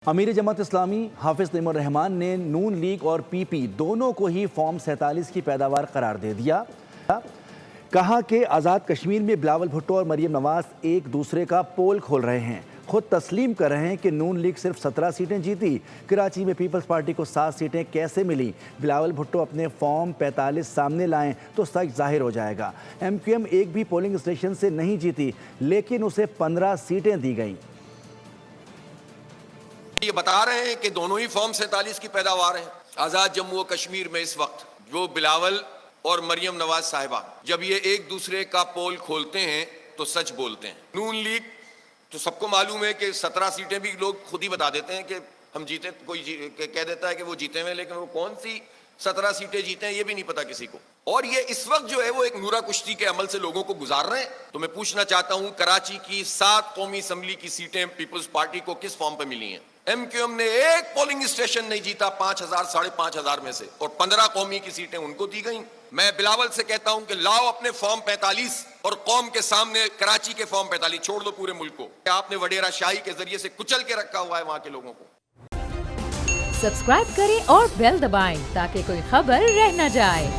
امیر جماعت اسلامی حافظ نعیم الرحمان نے نون لیگ اور پی پی دونوں کو ہی فارم 47 کی پیداوار قرار دے دیا۔ کہا کہ آزاد کشمیر میں بلاول بھٹو اور مریم نواز ایک دوسرے کا پول کھول رہے ہیں، خود تسلیم کر رہے ہیں کہ نون لیگ صرف 17 سیٹیں جیتی، کراچی میں پیپلز پارٹی کو 7 سیٹیں کیسے ملی؟ بلاول بھٹو اپنے فارم 45 سامنے لائیں تو سچ ظاہر ہو جائے گا۔ ایم کیو ایم ایک بھی پولنگ اسٹیشن سے نہیں جیتی لیکن اسے 15 سیٹیں دی گئیں۔ یہ بتا رہے ہیں کہ دونوں ہی فارم 47 کی پیداوار ہیں۔ آزاد جموں و کشمیر میں اس وقت جو بلاول اور مریم نواز صاحبہ جب یہ ایک دوسرے کا پول کھولتے ہیں تو سچ بولتے ہیں۔ نون لیگ تو سب کو معلوم ہے کہ 17 سیٹیں بھی لوگ خود ہی بتا دیتے ہیں کہ ہم جیتے، کوئی کہہ دیتا ہے کہ وہ جیتے ہوئے، لیکن وہ کون سی 17 سیٹیں جیتے ہیں یہ بھی نہیں پتا کسی کو۔ اور یہ اس وقت جو ہے وہ ایک نورا کشتی کے عمل سے لوگوں کو گزار رہے ہیں۔ تو میں پوچھنا چاہتا ہوں کراچی کی 7 قومی اسمبلی کی سیٹیں پیپلز پارٹی کو کس فارم پہ ملی ہیں؟ ایم کیو ایم نے ایک پولنگ اسٹیشن نہیں جیتا 5000 5,500 میں سے، اور 15 قومی کی سیٹیں ان کو دی گئیں۔ میں بلاول سے کہتا ہوں کہ لاؤ اپنے فارم 45 اور قوم کے سامنے کراچی کے فارم 45 چھوڑ دو پورے ملک کو۔ آپ نے وڈیرا شاہی کے ذریعے سے کچل کے رکھا ہوا ہے وہاں کے لوگوں کو۔ سبسکرائب کریں اور بیل دبائیں تاکہ کوئی خبر رہ نہ جائے۔